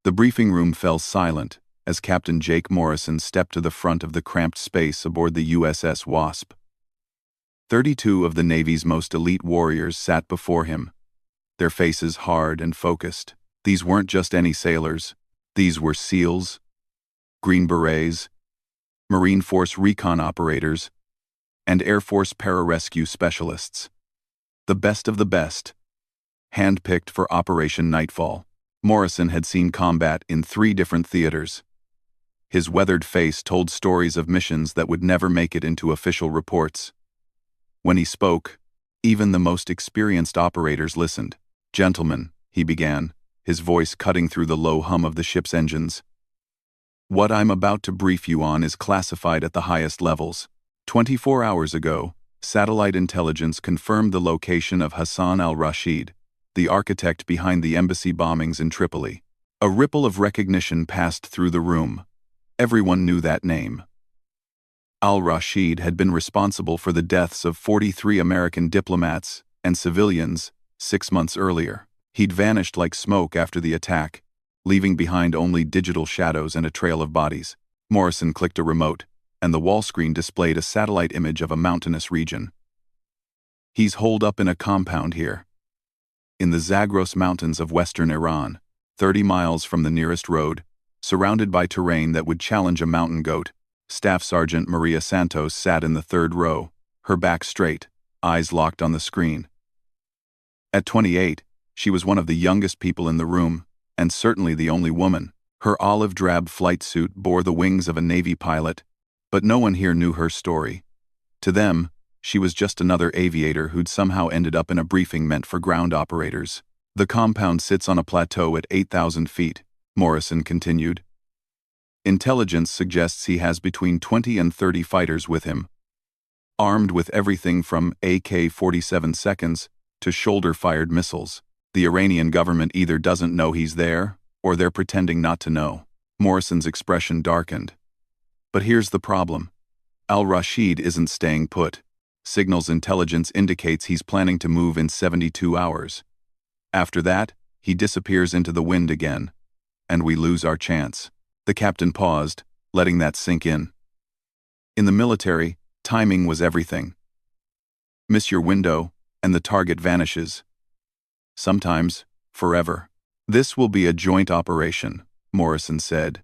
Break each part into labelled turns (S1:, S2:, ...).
S1: The briefing room fell silent as Captain Jake Morrison stepped to the front of the cramped space aboard the USS Wasp. 32 of the Navy's most elite warriors sat before him, their faces hard and focused. These weren't just any sailors. These were SEALs, Green Berets, Marine Force recon operators, and Air Force pararescue specialists. The best of the best, handpicked for Operation Nightfall. Morrison had seen combat in 3 different theaters. His weathered face told stories of missions that would never make it into official reports. When he spoke, even the most experienced operators listened. "Gentlemen," he began, his voice cutting through the low hum of the ship's engines. "What I'm about to brief you on is classified at the highest levels. 24 hours ago, satellite intelligence confirmed the location of Hassan al-Rashid, the architect behind the embassy bombings in Tripoli." A ripple of recognition passed through the room. Everyone knew that name. Al-Rashid had been responsible for the deaths of 43 American diplomats and civilians 6 months earlier. He'd vanished like smoke after the attack, leaving behind only digital shadows and a trail of bodies. Morrison clicked a remote, and the wall screen displayed a satellite image of a mountainous region. "He's holed up in a compound here, in the Zagros Mountains of western Iran, 30 miles from the nearest road, surrounded by terrain that would challenge a mountain goat." Staff Sergeant Maria Santos sat in the 3rd row, her back straight, eyes locked on the screen. At 28, she was one of the youngest people in the room, and certainly the only woman. Her olive-drab flight suit bore the wings of a Navy pilot, but no one here knew her story. To them, she was just another aviator who'd somehow ended up in a briefing meant for ground operators. "The compound sits on a plateau at 8,000 feet, Morrison continued. "Intelligence suggests he has between 20 and 30 fighters with him, armed with everything from AK-47 seconds to shoulder-fired missiles. The Iranian government either doesn't know he's there, or they're pretending not to know." Morrison's expression darkened. "But here's the problem. Al-Rashid isn't staying put. Signals intelligence indicates he's planning to move in 72 hours. After that, he disappears into the wind again, and we lose our chance." The captain paused, letting that sink in. In the military, timing was everything. Miss your window, and the target vanishes. Sometimes, forever. "This will be a joint operation," Morrison said.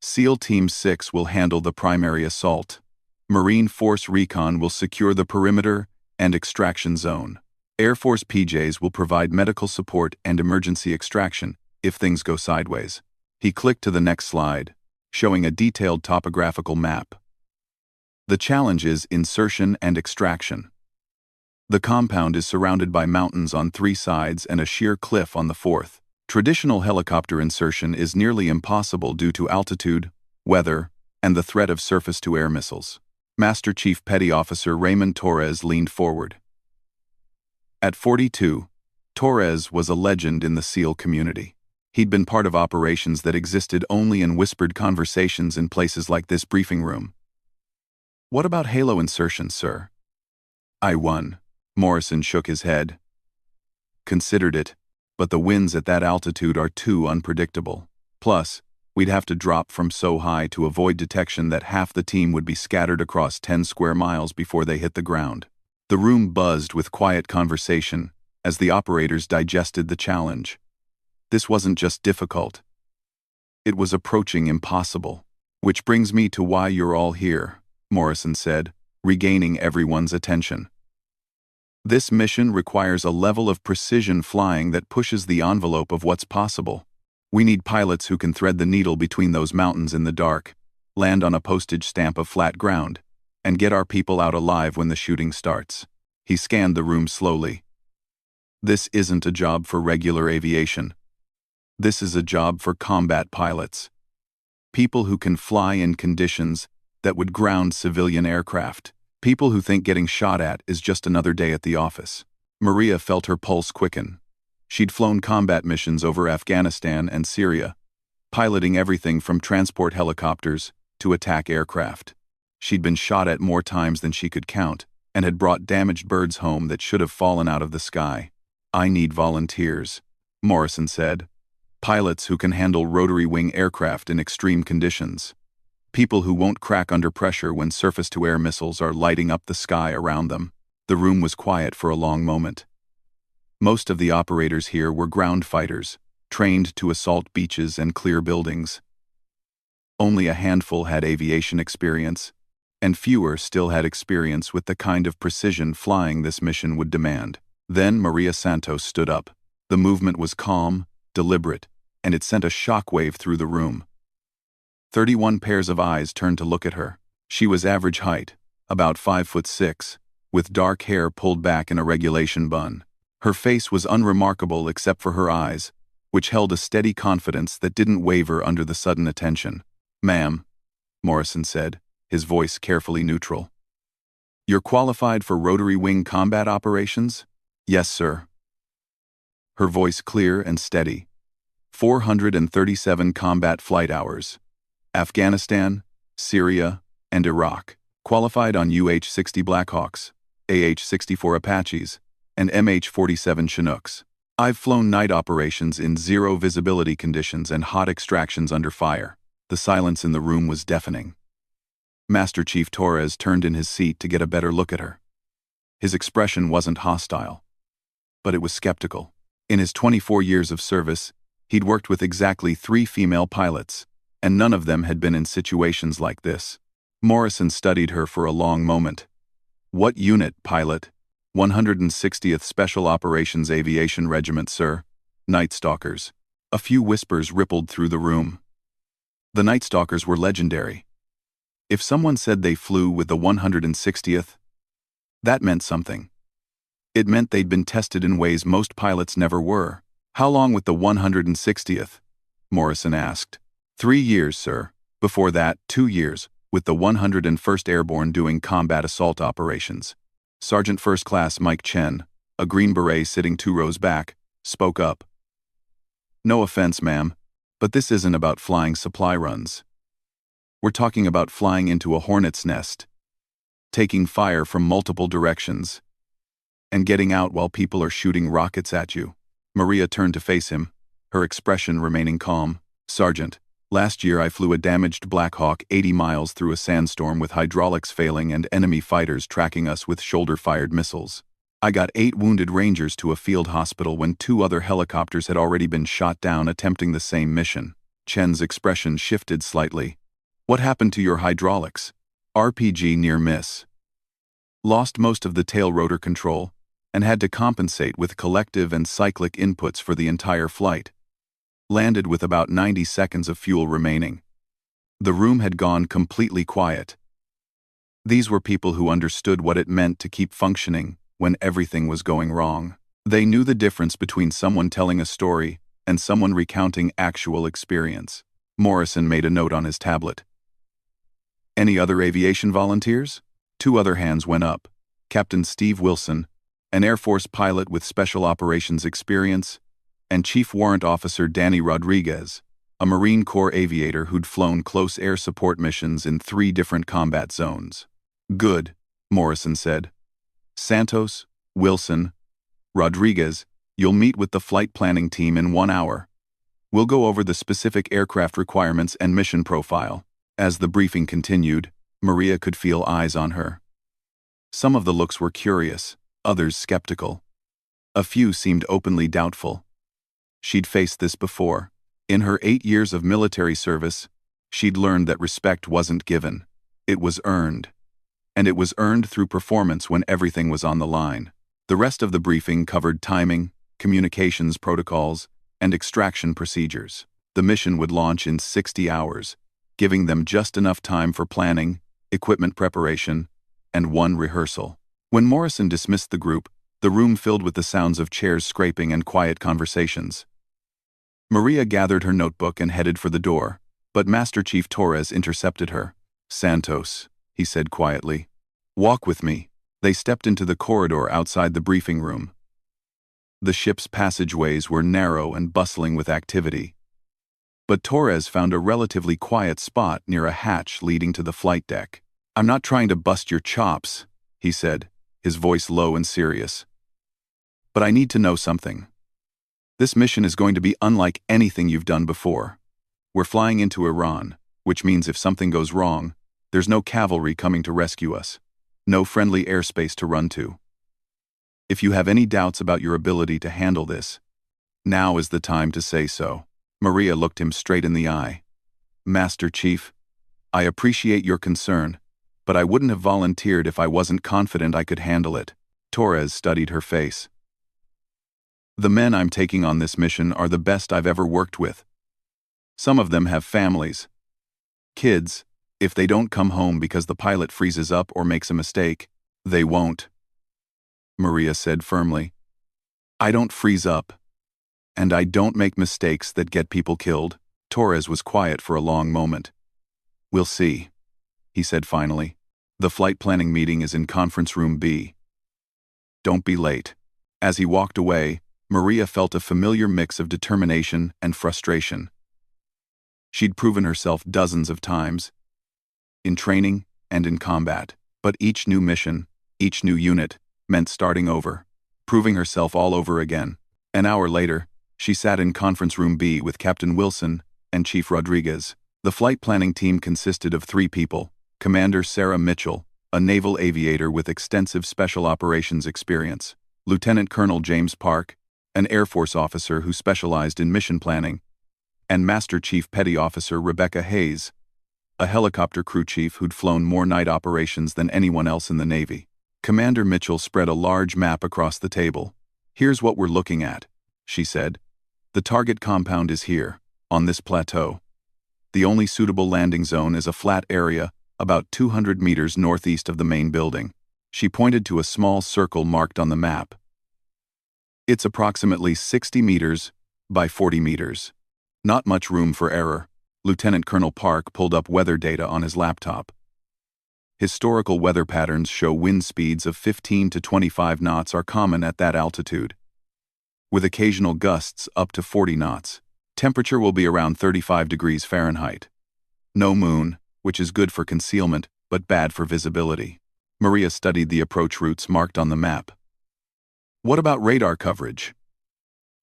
S1: "SEAL Team 6 will handle the primary assault. Marine Force Recon will secure the perimeter and extraction zone. Air Force PJs will provide medical support and emergency extraction if things go sideways." He clicked to the next slide, showing a detailed topographical map. The challenge is insertion and extraction. The compound is surrounded by mountains on 3 sides and a sheer cliff on the 4th. Traditional helicopter insertion is nearly impossible due to altitude, weather, and the threat of surface-to-air missiles. Master Chief Petty Officer Raymond Torres leaned forward. At 42, Torres was a legend in the SEAL community. He'd been part of operations that existed only in whispered conversations in places like this briefing room. "What about halo insertion, sir?" "I won." Morrison shook his head. "Considered it, but the winds at that altitude are too unpredictable. Plus, we'd have to drop from so high to avoid detection that half the team would be scattered across 10 square miles before they hit the ground." The room buzzed with quiet conversation as the operators digested the challenge. This wasn't just difficult. It was approaching impossible. "Which brings me to why you're all here," Morrison said, regaining everyone's attention. "This mission requires a level of precision flying that pushes the envelope of what's possible. We need pilots who can thread the needle between those mountains in the dark, land on a postage stamp of flat ground, and get our people out alive when the shooting starts." He scanned the room slowly. "This isn't a job for regular aviation. This is a job for combat pilots. People who can fly in conditions that would ground civilian aircraft. People who think getting shot at is just another day at the office." Maria felt her pulse quicken. She'd flown combat missions over Afghanistan and Syria, piloting everything from transport helicopters to attack aircraft. She'd been shot at more times than she could count, and had brought damaged birds home that should have fallen out of the sky. "I need volunteers," Morrison said. Pilots who can handle rotary-wing aircraft in extreme conditions. People who won't crack under pressure when surface-to-air missiles are lighting up the sky around them. The room was quiet for a long moment. Most of the operators here were ground fighters, trained to assault beaches and clear buildings. Only a handful had aviation experience, and fewer still had experience with the kind of precision flying this mission would demand. Then Maria Santos stood up. The movement was calm, deliberate, and it sent a shockwave through the room. 31 pairs of eyes turned to look at her. She was average height, about 5'6", with dark hair pulled back in a regulation bun. Her face was unremarkable except for her eyes, which held a steady confidence that didn't waver under the sudden attention. "Ma'am," Morrison said, his voice carefully neutral. "You're qualified for rotary wing combat operations?" "Yes, sir." Her voice clear and steady. 437 combat flight hours. Afghanistan, Syria, and Iraq. Qualified on UH-60 Blackhawks, AH-64 Apaches, and MH-47 Chinooks. I've flown night operations in zero visibility conditions and hot extractions under fire. The silence in the room was deafening. Master Chief Torres turned in his seat to get a better look at her. His expression wasn't hostile, but it was skeptical. In his 24 years of service, he'd worked with exactly 3 female pilots, and none of them had been in situations like this. Morrison studied her for a long moment. "What unit, pilot?" 160th Special Operations Aviation Regiment, sir. Night Stalkers. A few whispers rippled through the room. The Night Stalkers were legendary. If someone said they flew with the 160th, that meant something. It meant they'd been tested in ways most pilots never were. "How long with the 160th? Morrison asked. 3 years, sir. Before that, 2 years, with the 101st Airborne doing combat assault operations." Sergeant First Class Mike Chen, a Green Beret sitting 2 rows back, spoke up. "No offense, ma'am, but this isn't about flying supply runs. We're talking about flying into a hornet's nest, taking fire from multiple directions, and getting out while people are shooting rockets at you." Maria turned to face him, her expression remaining calm. "Sergeant, last year I flew a damaged Black Hawk 80 miles through a sandstorm with hydraulics failing and enemy fighters tracking us with shoulder-fired missiles. I got 8 wounded Rangers to a field hospital when 2 other helicopters had already been shot down attempting the same mission." Chen's expression shifted slightly. "What happened to your hydraulics?" "RPG near miss. Lost most of the tail rotor control, and had to compensate with collective and cyclic inputs for the entire flight. Landed with about 90 seconds of fuel remaining." The room had gone completely quiet. These were people who understood what it meant to keep functioning when everything was going wrong. They knew the difference between someone telling a story and someone recounting actual experience. Morrison made a note on his tablet. "Any other aviation volunteers?" 2 other hands went up. Captain Steve Wilson, an Air Force pilot with special operations experience, and Chief Warrant Officer Danny Rodriguez, a Marine Corps aviator who'd flown close air support missions in 3 different combat zones. "Good," Morrison said. "Santos, Wilson, Rodriguez, you'll meet with the flight planning team in 1 hour. We'll go over the specific aircraft requirements and mission profile." As the briefing continued, Maria could feel eyes on her. Some of the looks were curious, others skeptical. A few seemed openly doubtful. She'd faced this before. In her 8 years of military service, she'd learned that respect wasn't given. It was earned. And it was earned through performance when everything was on the line. The rest of the briefing covered timing, communications protocols, and extraction procedures. The mission would launch in 60 hours, giving them just enough time for planning, equipment preparation, and 1 rehearsal. When Morrison dismissed the group, the room filled with the sounds of chairs scraping and quiet conversations. Maria gathered her notebook and headed for the door, but Master Chief Torres intercepted her. "Santos," he said quietly. "Walk with me." They stepped into the corridor outside the briefing room. The ship's passageways were narrow and bustling with activity. But Torres found a relatively quiet spot near a hatch leading to the flight deck. "I'm not trying to bust your chops," he said, his voice low and serious. "But I need to know something. This mission is going to be unlike anything you've done before. We're flying into Iran, which means if something goes wrong, there's no cavalry coming to rescue us. No friendly airspace to run to. If you have any doubts about your ability to handle this, now is the time to say so. Maria looked him straight in the eye. Master Chief, I appreciate your concern, but I wouldn't have volunteered if I wasn't confident I could handle it. Torres studied her face. The men I'm taking on this mission are the best I've ever worked with. Some of them have families. Kids, if they don't come home because the pilot freezes up or makes a mistake, they won't. Maria said firmly. I don't freeze up. And I don't make mistakes that get people killed. Torres was quiet for a long moment. We'll see, he said finally. The flight planning meeting is in conference room B. Don't be late. As he walked away, Maria felt a familiar mix of determination and frustration. She'd proven herself dozens of times, in training and in combat, but each new mission, each new unit, meant starting over, proving herself all over again. An hour later, she sat in conference room B with Captain Wilson and Chief Rodriguez. The flight planning team consisted of 3 people: Commander Sarah Mitchell, a naval aviator with extensive special operations experience; Lieutenant Colonel James Park, an Air Force officer who specialized in mission planning; and Master Chief Petty Officer Rebecca Hayes, a helicopter crew chief who'd flown more night operations than anyone else in the Navy. Commander Mitchell spread a large map across the table. Here's what we're looking at, she said. The target compound is here, on this plateau. The only suitable landing zone is a flat area about 200 meters northeast of the main building. She pointed to a small circle marked on the map. It's approximately 60 meters by 40 meters. Not much room for error. Lieutenant Colonel Park pulled up weather data on his laptop. Historical weather patterns show wind speeds of 15 to 25 knots are common at that altitude, with occasional gusts up to 40 knots. Temperature will be around 35 degrees Fahrenheit. No moon, which is good for concealment, but bad for visibility. Maria studied the approach routes marked on the map. What about radar coverage?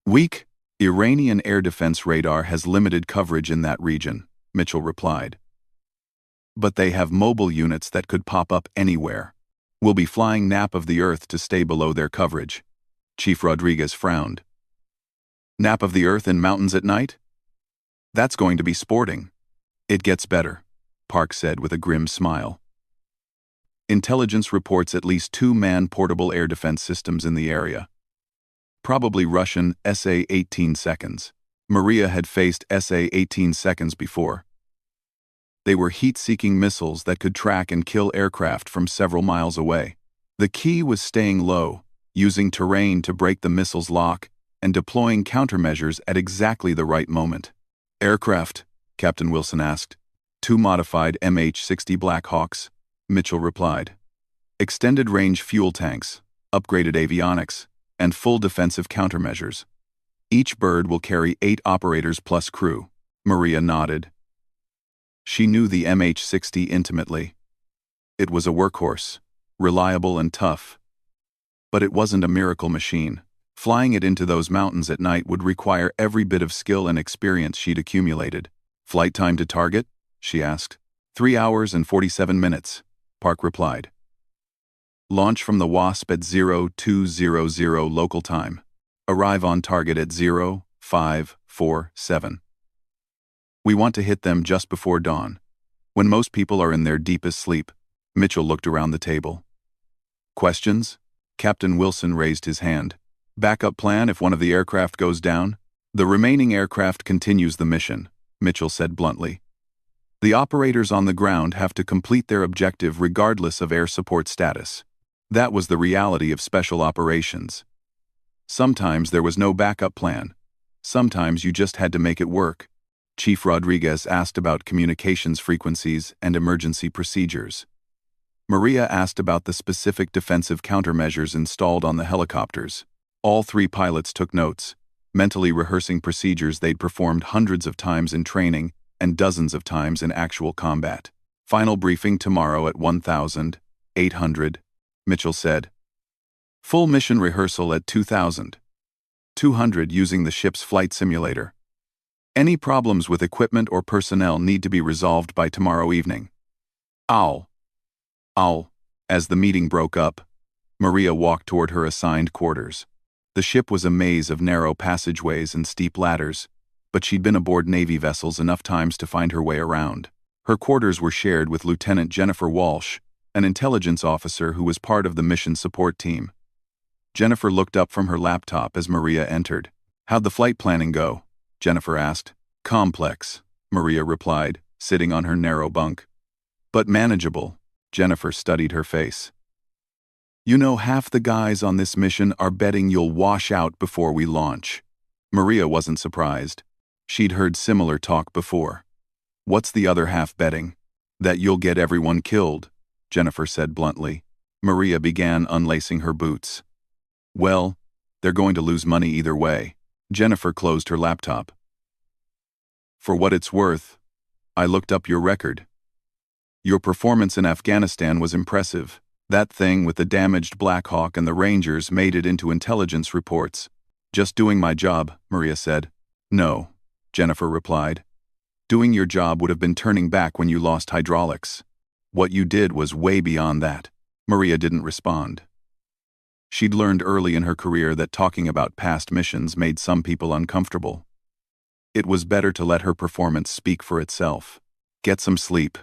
S1: Weak. Iranian air defense radar has limited coverage in that region, Mitchell replied. But they have mobile units that could pop up anywhere. We'll be flying nap of the Earth to stay below their coverage. Chief Rodriguez frowned. Nap of the Earth in mountains at night? That's going to be sporting. It gets better, Park said with a grim smile. Intelligence reports at least 2 man-portable air defense systems in the area. Probably Russian SA-18 seconds. Maria had faced SA-18 seconds before. They were heat-seeking missiles that could track and kill aircraft from several miles away. The key was staying low, using terrain to break the missile's lock, and deploying countermeasures at exactly the right moment. Aircraft, Captain Wilson asked. 2 modified MH-60 Black Hawks, Mitchell replied. Extended-range fuel tanks, upgraded avionics, and full defensive countermeasures. Each bird will carry 8 operators plus crew. Maria nodded. She knew the MH-60 intimately. It was a workhorse, reliable and tough. But it wasn't a miracle machine. Flying it into those mountains at night would require every bit of skill and experience she'd accumulated. Flight time to target? She asked. 3 hours and 47 minutes, Park replied. Launch from the WASP at 0200 local time. Arrive on target at 0547. We want to hit them just before dawn, when most people are in their deepest sleep. Mitchell looked around the table. Questions? Captain Wilson raised his hand. Backup plan if one of the aircraft goes down? The remaining aircraft continues the mission, Mitchell said bluntly. The operators on the ground have to complete their objective regardless of air support status. That was the reality of special operations. Sometimes there was no backup plan. Sometimes you just had to make it work. Chief Rodriguez asked about communications frequencies and emergency procedures. Maria asked about the specific defensive countermeasures installed on the helicopters. All 3 pilots took notes, mentally rehearsing procedures they'd performed hundreds of times in training and dozens of times in actual combat. Final briefing tomorrow at 1800, Mitchell said. Full mission rehearsal at 2000. 200 using the ship's flight simulator. Any problems with equipment or personnel need to be resolved by tomorrow evening. Owl. Owl. As the meeting broke up, Maria walked toward her assigned quarters. The ship was a maze of narrow passageways and steep ladders, but she'd been aboard Navy vessels enough times to find her way around. Her quarters were shared with Lieutenant Jennifer Walsh, an intelligence officer who was part of the mission support team. Jennifer looked up from her laptop as Maria entered. "How'd the flight planning go?" Jennifer asked. "Complex," Maria replied, sitting on her narrow bunk. "But manageable." Jennifer studied her face. "You know, half the guys on this mission are betting you'll wash out before we launch." Maria wasn't surprised. She'd heard similar talk before. "What's the other half betting?" "That you'll get everyone killed," Jennifer said bluntly. Maria began unlacing her boots. "Well, they're going to lose money either way." Jennifer closed her laptop. "For what it's worth, I looked up your record. Your performance in Afghanistan was impressive. That thing with the damaged Black Hawk and the Rangers made it into intelligence reports." "Just doing my job," Maria said. "No," Jennifer replied. "Doing your job would have been turning back when you lost hydraulics. What you did was way beyond that." Maria didn't respond. She'd learned early in her career that talking about past missions made some people uncomfortable. It was better to let her performance speak for itself. "Get some sleep,"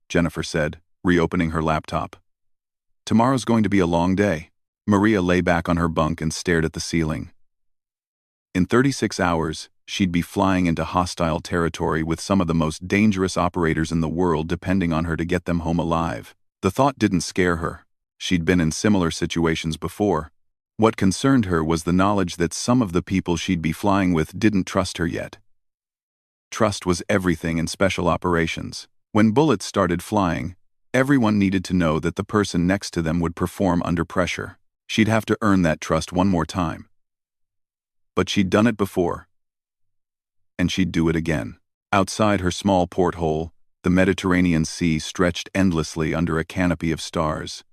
S1: Jennifer said, reopening her laptop. "Tomorrow's going to be a long day." Maria lay back on her bunk and stared at the ceiling. In 36 hours, she'd be flying into hostile territory with some of the most dangerous operators in the world depending on her to get them home alive. The thought didn't scare her. She'd been in similar situations before. What concerned her was the knowledge that some of the people she'd be flying with didn't trust her yet. Trust was everything in special operations. When bullets started flying, everyone needed to know that the person next to them would perform under pressure. She'd have to earn that trust one more time. But she'd done it before. And she'd do it again. Outside her small porthole, the Mediterranean Sea stretched endlessly under a canopy of stars.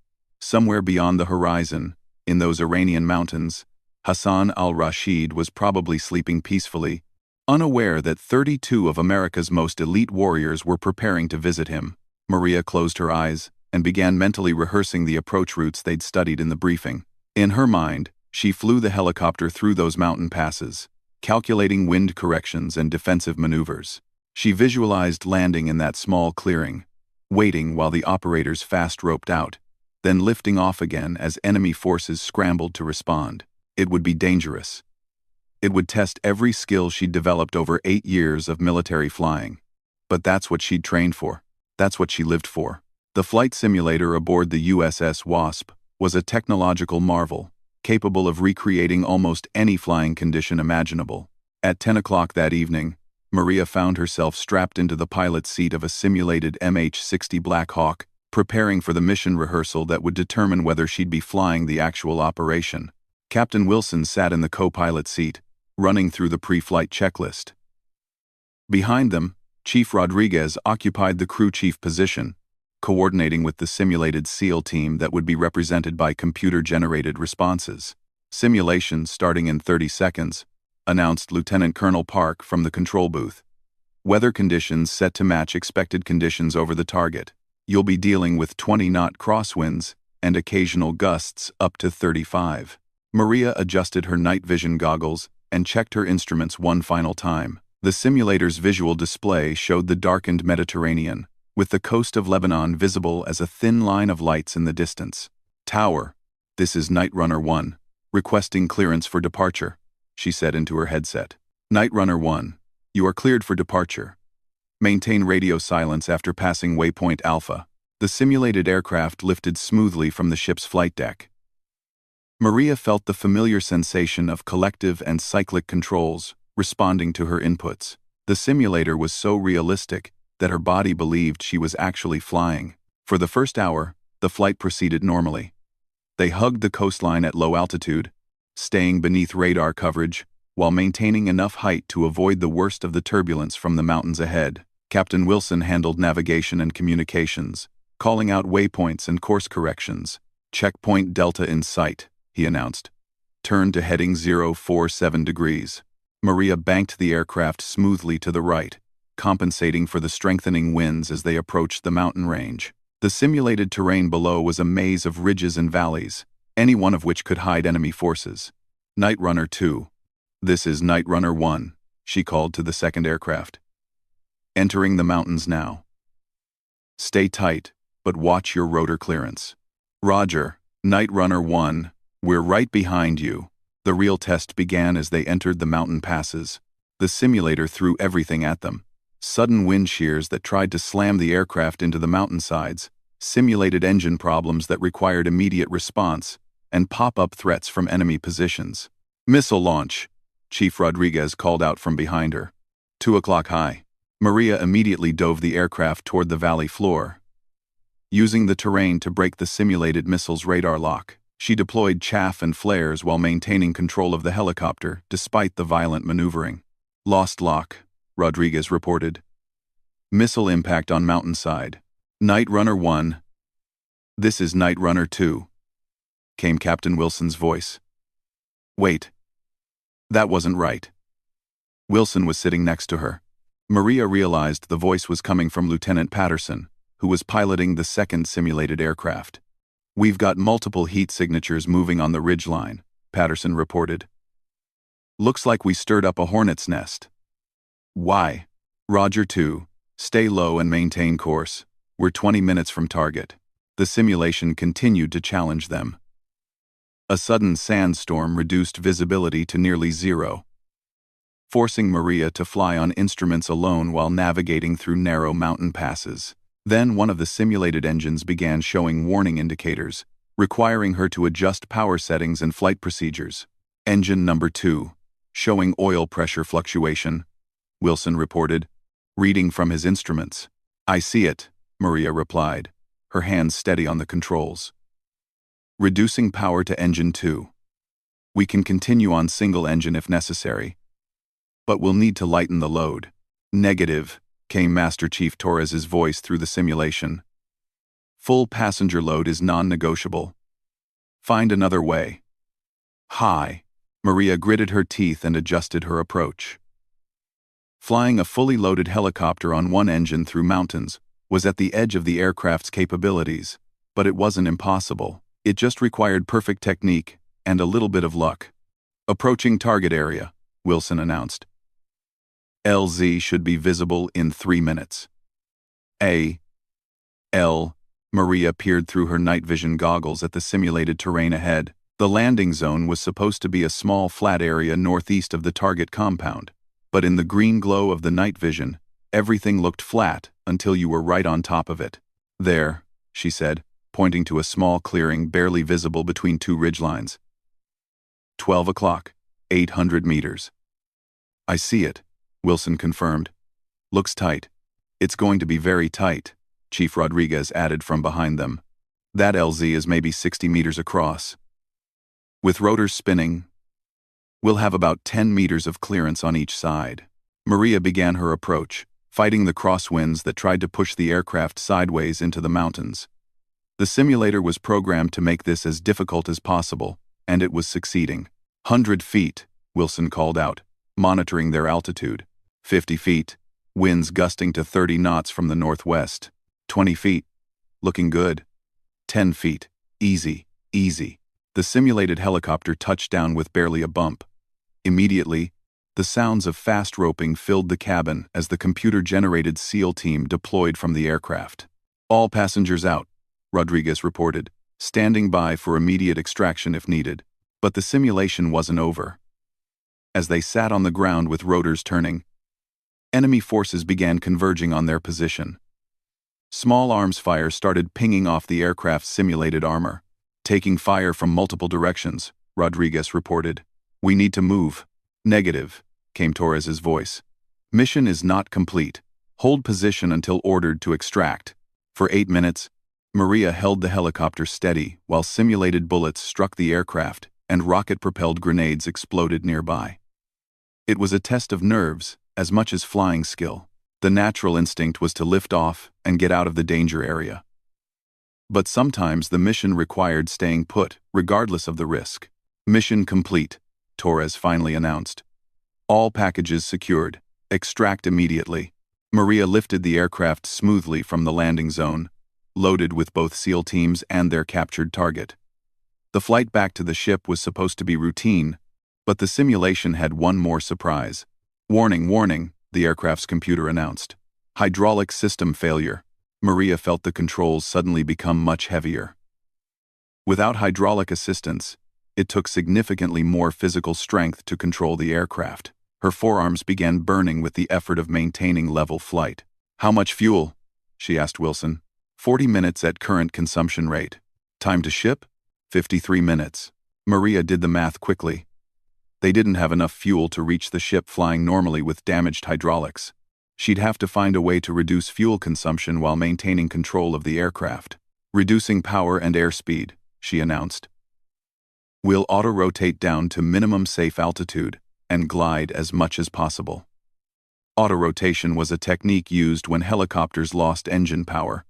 S1: Somewhere beyond the horizon, in those Iranian mountains, Hassan al-Rashid was probably sleeping peacefully, unaware that 32 of America's most elite warriors were preparing to visit him. Maria closed her eyes and began mentally rehearsing the approach routes they'd studied in the briefing. In her mind, she flew the helicopter through those mountain passes, calculating wind corrections and defensive maneuvers. She visualized landing in that small clearing, waiting while the operators fast roped out, then lifting off again as enemy forces scrambled to respond. It would be dangerous. It would test every skill she'd developed over 8 years of military flying. But that's what she'd trained for. That's what she lived for. The flight simulator aboard the USS Wasp was a technological marvel, capable of recreating almost any flying condition imaginable. At 10 o'clock that evening, Maria found herself strapped into the pilot's seat of a simulated MH-60 Black Hawk, preparing for the mission rehearsal that would determine whether she'd be flying the actual operation. Captain Wilson sat in the co-pilot seat, running through the pre-flight checklist. Behind them, Chief Rodriguez occupied the crew chief position, coordinating with the simulated SEAL team that would be represented by computer-generated responses. "Simulation starting in 30 seconds, announced Lieutenant Colonel Park from the control booth. "Weather conditions set to match expected conditions over the target. You'll be dealing with 20-knot crosswinds and occasional gusts up to 35. Maria adjusted her night vision goggles and checked her instruments one final time. The simulator's visual display showed the darkened Mediterranean, with the coast of Lebanon visible as a thin line of lights in the distance. "Tower, this is Night Runner 1, requesting clearance for departure," she said into her headset. "Night Runner 1, you are cleared for departure. Maintain radio silence after passing waypoint Alpha." The simulated aircraft lifted smoothly from the ship's flight deck. Maria felt the familiar sensation of collective and cyclic controls responding to her inputs. The simulator was so realistic that her body believed she was actually flying. For the first hour, the flight proceeded normally. They hugged the coastline at low altitude, staying beneath radar coverage while maintaining enough height to avoid the worst of the turbulence from the mountains ahead. Captain Wilson handled navigation and communications, calling out waypoints and course corrections. "Checkpoint Delta in sight," he announced. turned to heading 047 degrees. Maria banked the aircraft smoothly to the right, compensating for the strengthening winds as they approached the mountain range. The simulated terrain below was a maze of ridges and valleys, any one of which could hide enemy forces. Night Runner 2. This is Night Runner 1, she called to the second aircraft. Entering the mountains now. Stay tight, but watch your rotor clearance. Roger, Night Runner 1, we're right behind you. The real test began as they entered the mountain passes. The simulator threw everything at them. Sudden wind shears that tried to slam the aircraft into the mountainsides, simulated engine problems that required immediate response, and pop-up threats from enemy positions. Missile launch, Chief Rodriguez called out from behind her. 2 o'clock high. Maria immediately dove the aircraft toward the valley floor. Using the terrain to break the simulated missile's radar lock, she deployed chaff and flares while maintaining control of the helicopter despite the violent maneuvering. Lost lock, Rodriguez reported. Missile impact on mountainside. Night Runner 1. This is Night Runner 2, came Captain Wilson's voice. Wait. That wasn't right. Wilson was sitting next to her. Maria realized the voice was coming from Lieutenant Patterson, who was piloting the second simulated aircraft. We've got multiple heat signatures moving on the ridgeline, Patterson reported. Looks like we stirred up a hornet's nest. Why? Roger 2. Stay low and maintain course. We're 20 minutes from target. The simulation continued to challenge them. A sudden sandstorm reduced visibility to nearly zero, forcing Maria to fly on instruments alone while navigating through narrow mountain passes. Then one of the simulated engines began showing warning indicators, requiring her to adjust power settings and flight procedures. Engine number 2, showing oil pressure fluctuation, Wilson reported, reading from his instruments. I see it, Maria replied, her hands steady on the controls. Reducing power to engine 2. We can continue on single engine if necessary, but we'll need to lighten the load. Negative, came Master Chief Torres's voice through the simulation. Full passenger load is non-negotiable. Find another way. High. Maria gritted her teeth and adjusted her approach. Flying a fully loaded helicopter on one engine through mountains was at the edge of the aircraft's capabilities, but it wasn't impossible. It just required perfect technique and a little bit of luck. Approaching target area, Wilson announced. LZ should be visible in 3 minutes. Maria peered through her night vision goggles at the simulated terrain ahead. The landing zone was supposed to be a small flat area northeast of the target compound, but in the green glow of the night vision, everything looked flat until you were right on top of it. There, she said, pointing to a small clearing barely visible between two ridgelines. 12 o'clock, 800 meters. I see it, Wilson confirmed. Looks tight. It's going to be very tight, Chief Rodriguez added from behind them. That LZ is maybe 60 meters across. With rotors spinning, we'll have about 10 meters of clearance on each side. Maria began her approach, fighting the crosswinds that tried to push the aircraft sideways into the mountains. The simulator was programmed to make this as difficult as possible, and it was succeeding. 100 feet, Wilson called out, monitoring their altitude. 50 feet, winds gusting to 30 knots from the northwest. 20 feet, looking good. 10 feet, easy, easy. The simulated helicopter touched down with barely a bump. Immediately, the sounds of fast roping filled the cabin as the computer-generated SEAL team deployed from the aircraft. All passengers out, Rodriguez reported, standing by for immediate extraction if needed. But the simulation wasn't over. As they sat on the ground with rotors turning, enemy forces began converging on their position. Small arms fire started pinging off the aircraft's simulated armor, taking fire from multiple directions, Rodriguez reported. We need to move. Negative, came Torres's voice. Mission is not complete. Hold position until ordered to extract. For 8 minutes, Maria held the helicopter steady while simulated bullets struck the aircraft and rocket-propelled grenades exploded nearby. It was a test of nerves as much as flying skill. The natural instinct was to lift off and get out of the danger area. But sometimes the mission required staying put, regardless of the risk. Mission complete, Torres finally announced. All packages secured. Extract immediately. Maria lifted the aircraft smoothly from the landing zone, loaded with both SEAL teams and their captured target. The flight back to the ship was supposed to be routine, but the simulation had one more surprise. Warning, warning, the aircraft's computer announced. Hydraulic system failure. Maria felt the controls suddenly become much heavier. Without hydraulic assistance, it took significantly more physical strength to control the aircraft. Her forearms began burning with the effort of maintaining level flight. How much fuel? She asked Wilson. 40 minutes at current consumption rate. Time to ship? 53 minutes. Maria did the math quickly. They didn't have enough fuel to reach the ship flying normally with damaged hydraulics. She'd have to find a way to reduce fuel consumption while maintaining control of the aircraft. Reducing power and airspeed, she announced. We'll auto-rotate down to minimum safe altitude and glide as much as possible. Auto-rotation was a technique used when helicopters lost engine power,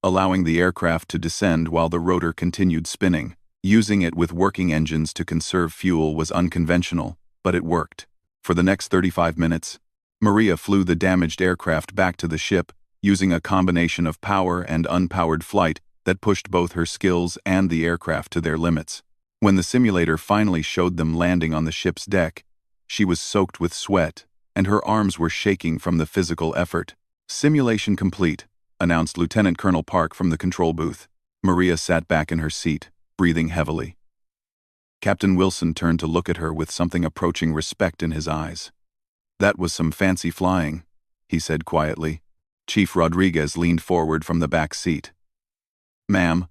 S1: allowing the aircraft to descend while the rotor continued spinning. Using it with working engines to conserve fuel was unconventional, but it worked. For the next 35 minutes, Maria flew the damaged aircraft back to the ship, using a combination of power and unpowered flight that pushed both her skills and the aircraft to their limits. When the simulator finally showed them landing on the ship's deck, she was soaked with sweat, and her arms were shaking from the physical effort. Simulation complete, announced Lieutenant Colonel Park from the control booth. Maria sat back in her seat, breathing heavily. Captain Wilson turned to look at her with something approaching respect in his eyes. That was some fancy flying, he said quietly. Chief Rodriguez leaned forward from the back seat. Ma'am,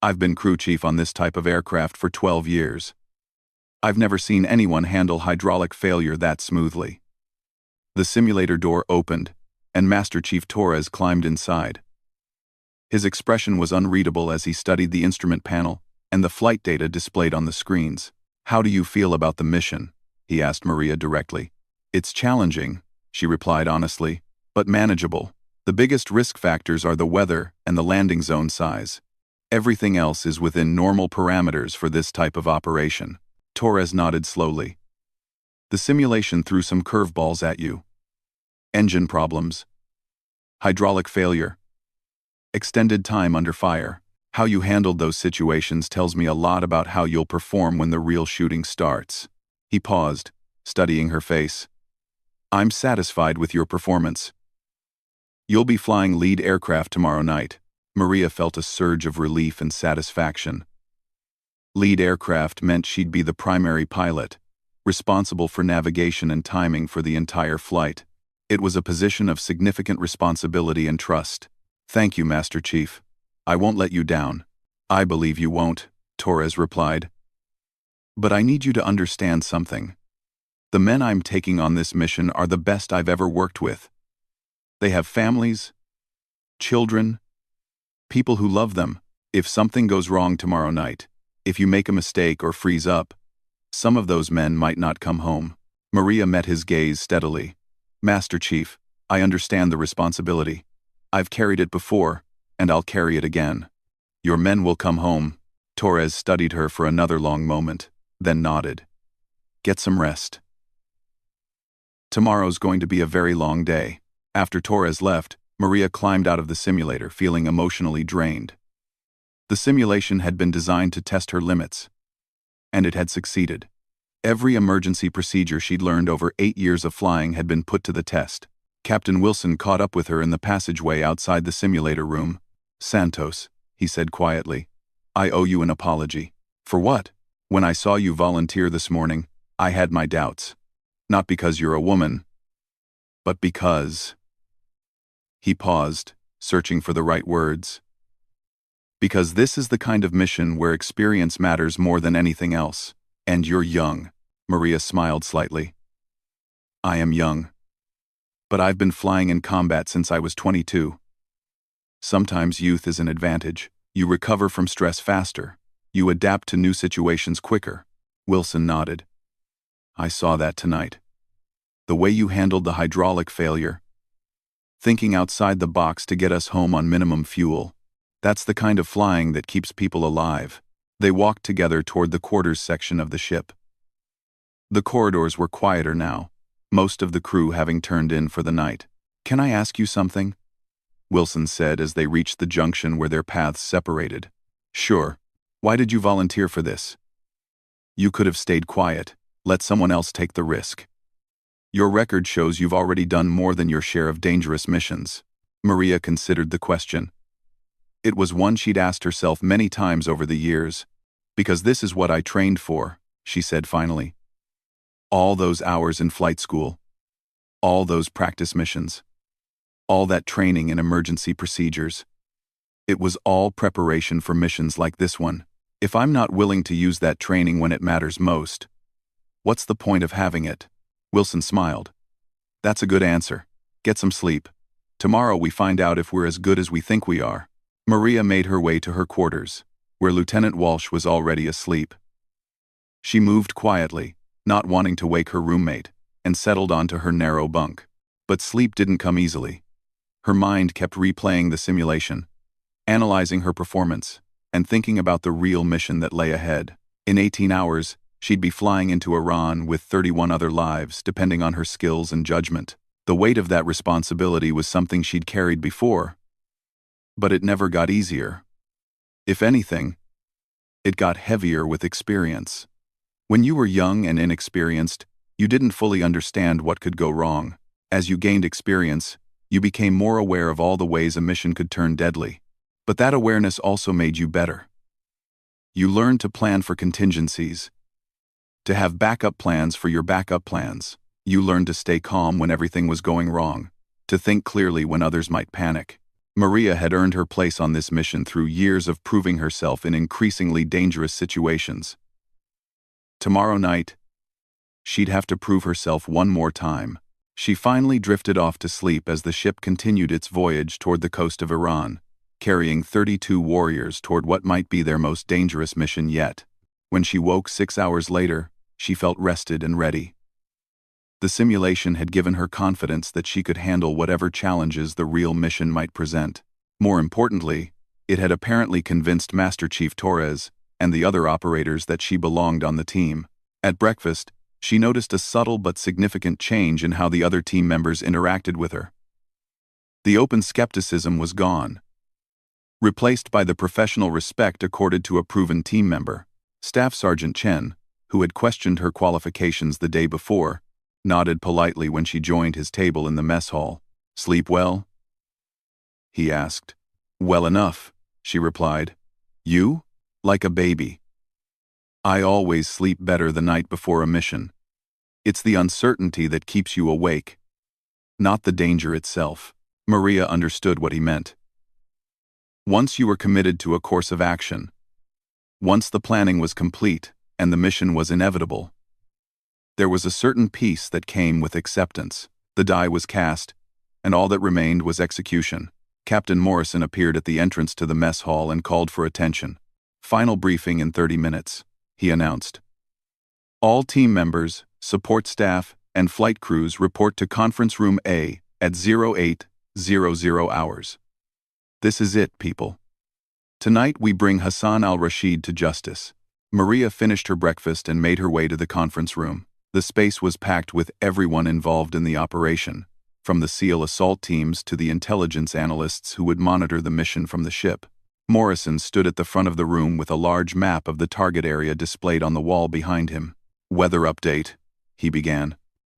S1: I've been crew chief on this type of aircraft for 12 years. I've never seen anyone handle hydraulic failure that smoothly. The simulator door opened, and Master Chief Torres climbed inside. His expression was unreadable as he studied the instrument panel and the flight data displayed on the screens. How do you feel about the mission? He asked Maria directly. It's challenging, she replied honestly, but manageable. The biggest risk factors are the weather and the landing zone size. Everything else is within normal parameters for this type of operation. Torres nodded slowly. The simulation threw some curveballs at you. Engine problems. Hydraulic failure. Extended time under fire. How you handled those situations tells me a lot about how you'll perform when the real shooting starts. He paused, studying her face. I'm satisfied with your performance. You'll be flying lead aircraft tomorrow night. Maria felt a surge of relief and satisfaction. Lead aircraft meant she'd be the primary pilot, responsible for navigation and timing for the entire flight. It was a position of significant responsibility and trust. Thank you, Master Chief. I won't let you down. I believe you won't, Torres replied. But I need you to understand something. The men I'm taking on this mission are the best I've ever worked with. They have families, children, people who love them. If something goes wrong tomorrow night, if you make a mistake or freeze up, some of those men might not come home. Maria met his gaze steadily. Master Chief, I understand the responsibility. I've carried it before, and I'll carry it again. Your men will come home. Torres studied her for another long moment, then nodded. Get some rest. Tomorrow's going to be a very long day. After Torres left, Maria climbed out of the simulator feeling emotionally drained. The simulation had been designed to test her limits, and it had succeeded. Every emergency procedure she'd learned over 8 years of flying had been put to the test. Captain Wilson caught up with her in the passageway outside the simulator room. Santos, he said quietly, I owe you an apology. For what? When I saw you volunteer this morning, I had my doubts. Not because you're a woman, but because... He paused, searching for the right words. Because this is the kind of mission where experience matters more than anything else. And you're young. Maria smiled slightly. I am young. But I've been flying in combat since I was 22. Sometimes youth is an advantage. You recover from stress faster. You adapt to new situations quicker. Wilson nodded. I saw that tonight. The way you handled the hydraulic failure. Thinking outside the box to get us home on minimum fuel. That's the kind of flying that keeps people alive. They walked together toward the quarters section of the ship. The corridors were quieter now, most of the crew having turned in for the night. "Can I ask you something?" Wilson said as they reached the junction where their paths separated. "Sure. Why did you volunteer for this?" "You could have stayed quiet. Let someone else take the risk. Your record shows you've already done more than your share of dangerous missions." Maria considered the question. It was one she'd asked herself many times over the years. "Because this is what I trained for," she said finally. "All those hours in flight school. All those practice missions. All that training in emergency procedures. It was all preparation for missions like this one. If I'm not willing to use that training when it matters most, what's the point of having it?" Wilson smiled. "That's a good answer. Get some sleep. Tomorrow we find out if we're as good as we think we are." Maria made her way to her quarters, where Lieutenant Walsh was already asleep. She moved quietly, not wanting to wake her roommate, and settled onto her narrow bunk. But sleep didn't come easily. Her mind kept replaying the simulation, analyzing her performance, and thinking about the real mission that lay ahead. In 18 hours, she'd be flying into Iran with 31 other lives, depending on her skills and judgment. The weight of that responsibility was something she'd carried before, but it never got easier. If anything, it got heavier with experience. When you were young and inexperienced, you didn't fully understand what could go wrong. As you gained experience, you became more aware of all the ways a mission could turn deadly. But that awareness also made you better. You learned to plan for contingencies, to have backup plans for your backup plans. You learned to stay calm when everything was going wrong, to think clearly when others might panic. Maria had earned her place on this mission through years of proving herself in increasingly dangerous situations. Tomorrow night, she'd have to prove herself one more time. She finally drifted off to sleep as the ship continued its voyage toward the coast of Iran, carrying 32 warriors toward what might be their most dangerous mission yet. When she woke 6 hours later, she felt rested and ready. The simulation had given her confidence that she could handle whatever challenges the real mission might present. More importantly, it had apparently convinced Master Chief Torres and the other operators that she belonged on the team. At breakfast, she noticed a subtle but significant change in how the other team members interacted with her. The open skepticism was gone, replaced by the professional respect accorded to a proven team member. Staff Sergeant Chen, who had questioned her qualifications the day before, nodded politely when she joined his table in the mess hall. "Sleep well?" he asked. "Well enough," she replied. "You? Like a baby." "I always sleep better the night before a mission. It's the uncertainty that keeps you awake, not the danger itself." Maria understood what he meant. Once you were committed to a course of action, once the planning was complete and the mission was inevitable, there was a certain peace that came with acceptance. The die was cast, and all that remained was execution. Captain Morrison appeared at the entrance to the mess hall and called for attention. "Final briefing in 30 minutes, he announced. "All team members, support staff, and flight crews report to Conference Room A at 0800 hours. This is it, people. Tonight we bring Hassan al-Rashid to justice." Maria finished her breakfast and made her way to the conference room. The space was packed with everyone involved in the operation, from the SEAL assault teams to the intelligence analysts who would monitor the mission from the ship. Morrison stood at the front of the room with a large map of the target area displayed on the wall behind him. "Weather update," he began.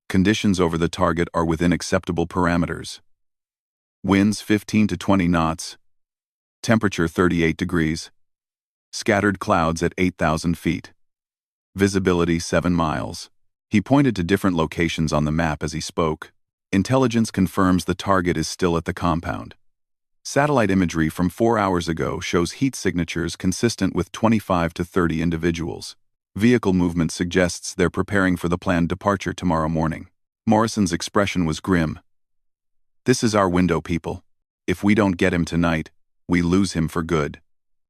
S1: "Conditions over the target are within acceptable parameters. Winds 15 to 20 knots. Temperature 38 degrees. Scattered clouds at 8,000 feet. Visibility 7 miles. He pointed to different locations on the map as he spoke. "Intelligence confirms the target is still at the compound. Satellite imagery from 4 hours ago shows heat signatures consistent with 25 to 30 individuals. Vehicle movement suggests they're preparing for the planned departure tomorrow morning." Morrison's expression was grim. "This is our window, people. If we don't get him tonight, we lose him for good."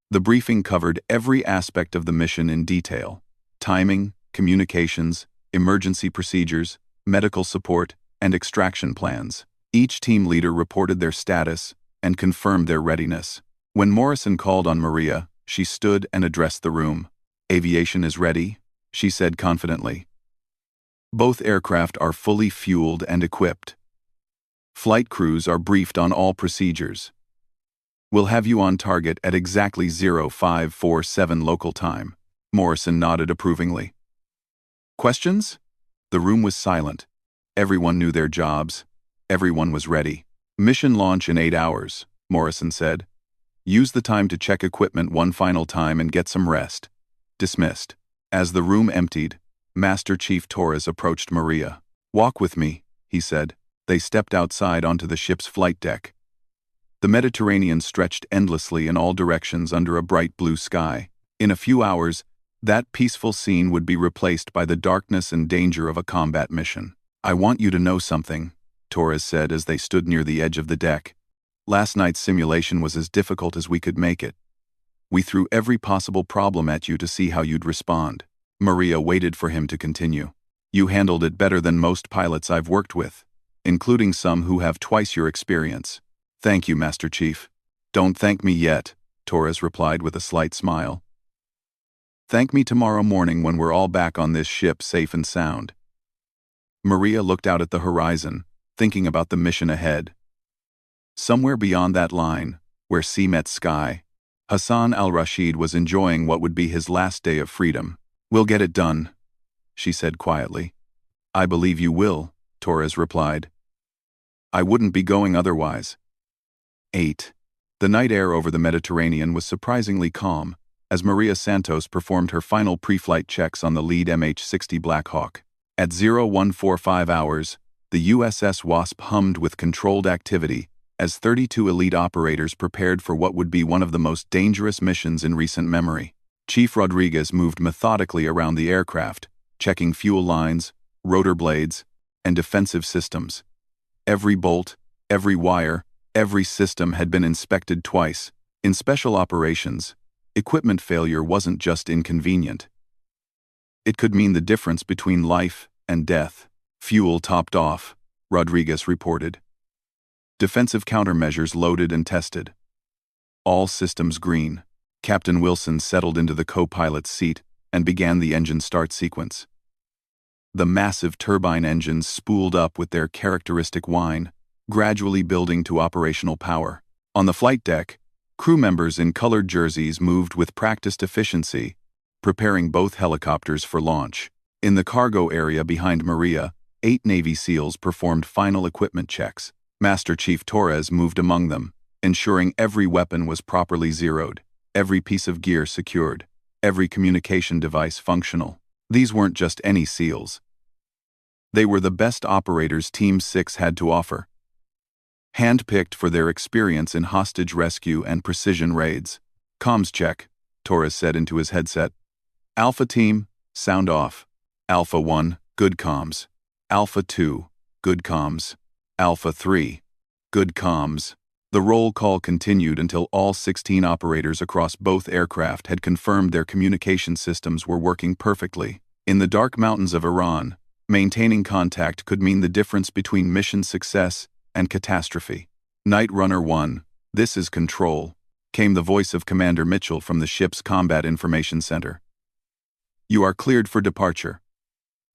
S1: The briefing covered every aspect of the mission in detail: timing, communications, emergency procedures, medical support, and extraction plans. Each team leader reported their status and confirmed their readiness. When Morrison called on Maria, she stood and addressed the room. "Aviation is ready," she said confidently. "Both aircraft are fully fueled and equipped. Flight crews are briefed on all procedures. We'll have you on target at exactly 0547 local time." Morrison nodded approvingly. "Questions?" The room was silent. Everyone knew their jobs. Everyone was ready. "Mission launch in 8 hours," Morrison said. "Use the time to check equipment one final time and get some rest." Dismissed. As the room emptied, Master Chief Torres approached Maria. "Walk with me," he said. They stepped outside onto the ship's flight deck. The Mediterranean stretched endlessly in all directions under a bright blue sky. In a few hours, that peaceful scene would be replaced by the darkness and danger of a combat mission. "I want you to know something," Torres said as they stood near the edge of the deck. "Last night's simulation was as difficult as we could make it. We threw every possible problem at you to see how you'd respond." Maria waited for him to continue. "You handled it better than most pilots I've worked with, including some who have twice your experience." "Thank you, Master Chief." "Don't thank me yet," Torres replied with a slight smile. "Thank me tomorrow morning when we're all back on this ship safe and sound." Maria looked out at the horizon, thinking about the mission ahead. Somewhere beyond that line, where sea met sky, Hassan al-Rashid was enjoying what would be his last day of freedom. "We'll get it done," she said quietly. "I believe you will," Torres replied. "I wouldn't be going otherwise." 8. The night air over the Mediterranean was surprisingly calm, as Maria Santos performed her final pre-flight checks on the lead MH-60 Black Hawk. At 0145 hours, the USS Wasp hummed with controlled activity as 32 elite operators prepared for what would be one of the most dangerous missions in recent memory. Chief Rodriguez moved methodically around the aircraft, checking fuel lines, rotor blades, and defensive systems. Every bolt, every wire, every system had been inspected twice. In special operations, equipment failure wasn't just inconvenient. It could mean the difference between life and death. "Fuel topped off," Rodriguez reported. "Defensive countermeasures loaded and tested. All systems green." Captain Wilson settled into the co-pilot's seat and began the engine start sequence. The massive turbine engines spooled up with their characteristic whine, gradually building to operational power. On the flight deck, crew members in colored jerseys moved with practiced efficiency, preparing both helicopters for launch. In the cargo area behind Maria, 8 Navy SEALs performed final equipment checks. Master Chief Torres moved among them, ensuring every weapon was properly zeroed, every piece of gear secured, every communication device functional. These weren't just any SEALs. They were the best operators Team 6 had to offer, handpicked for their experience in hostage rescue and precision raids. "Comms check," Torres said into his headset. "Alpha Team, sound off. Alpha 1, good comms. Alpha 2, good comms. Alpha 3, good comms." The roll call continued until all 16 operators across both aircraft had confirmed their communication systems were working perfectly. In the dark mountains of Iran, maintaining contact could mean the difference between mission success and catastrophe. "Night Runner 1, this is Control," came the voice of Commander Mitchell from the ship's Combat Information Center. "You are cleared for departure.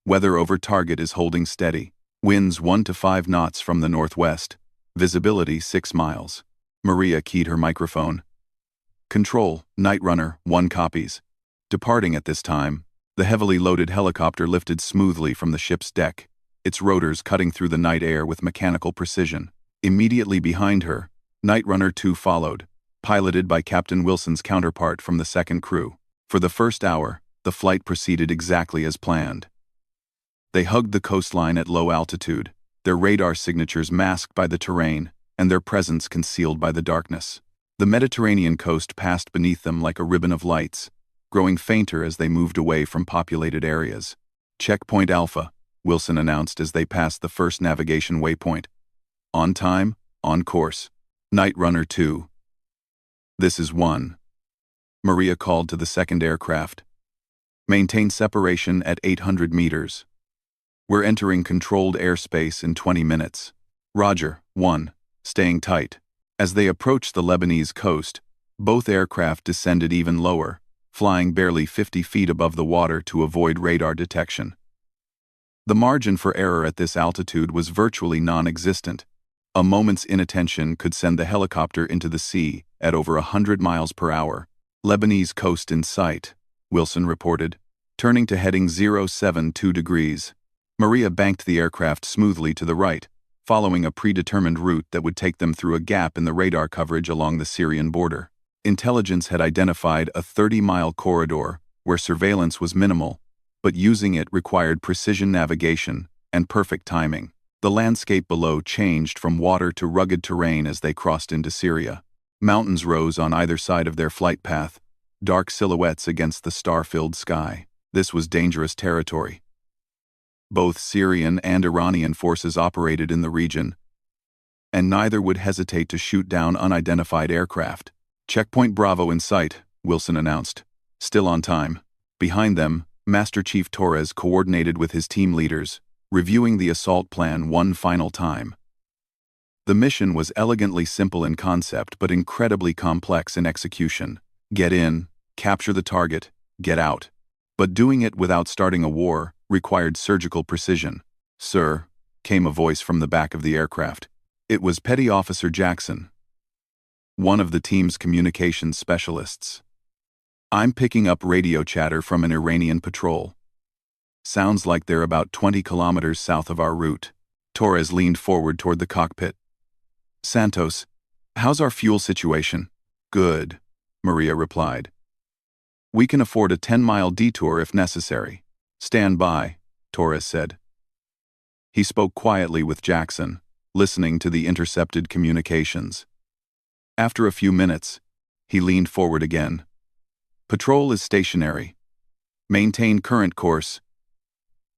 S1: Weather over target is holding steady. Winds 1 to 5 knots from the northwest. Visibility 6 miles. Maria keyed her microphone. "Control, Night Runner 1 copies. Departing at this time." The heavily loaded helicopter lifted smoothly from the ship's deck, its rotors cutting through the night air with mechanical precision. Immediately behind her, Night Runner 2 followed, piloted by Captain Wilson's counterpart from the second crew. For the first hour, the flight proceeded exactly as planned. They hugged the coastline at low altitude, their radar signatures masked by the terrain and their presence concealed by the darkness. The Mediterranean coast passed beneath them like a ribbon of lights, growing fainter as they moved away from populated areas. "Checkpoint Alpha," Wilson announced as they passed the first navigation waypoint. "On time, on course. Night Runner 2. This is 1. Maria called to the second aircraft. "Maintain separation at 800 meters. We're entering controlled airspace in 20 minutes. "Roger, 1. Staying tight." As they approached the Lebanese coast, Both aircraft descended even lower, flying barely 50 feet above the water to avoid radar detection. The margin for error at this altitude was virtually non-existent. A moment's inattention could send the helicopter into the sea at over 100 miles per hour. Lebanese coast in sight, Wilson reported, turning to heading 072 degrees. Maria banked the aircraft smoothly to the right, following a predetermined route that would take them through a gap in the radar coverage along the Syrian border. Intelligence had identified a 30-mile corridor where surveillance was minimal, but using it required precision navigation and perfect timing. The landscape below changed from water to rugged terrain as they crossed into Syria. Mountains rose on either side of their flight path, dark silhouettes against the star-filled sky. This was dangerous territory. Both Syrian and Iranian forces operated in the region, and neither would hesitate to shoot down unidentified aircraft. "Checkpoint Bravo in sight," Wilson announced. Still on time. Behind them, Master Chief Torres coordinated with his team leaders, reviewing the assault plan one final time. The mission was elegantly simple in concept but incredibly complex in execution. Get in, capture the target, get out. But doing it without starting a war required surgical precision. "Sir," came a voice from the back of the aircraft. It was Petty Officer Jackson, one of the team's communications specialists. "I'm picking up radio chatter from an Iranian patrol. Sounds like they're about 20 kilometers south of our route." Torres leaned forward toward the cockpit. "Santos, how's our fuel situation?" "Good," Maria replied. "We can afford a 10-mile detour if necessary." "Stand by," Torres said. He spoke quietly with Jackson, listening to the intercepted communications. After a few minutes, he leaned forward again. "Patrol is stationary. Maintain current course,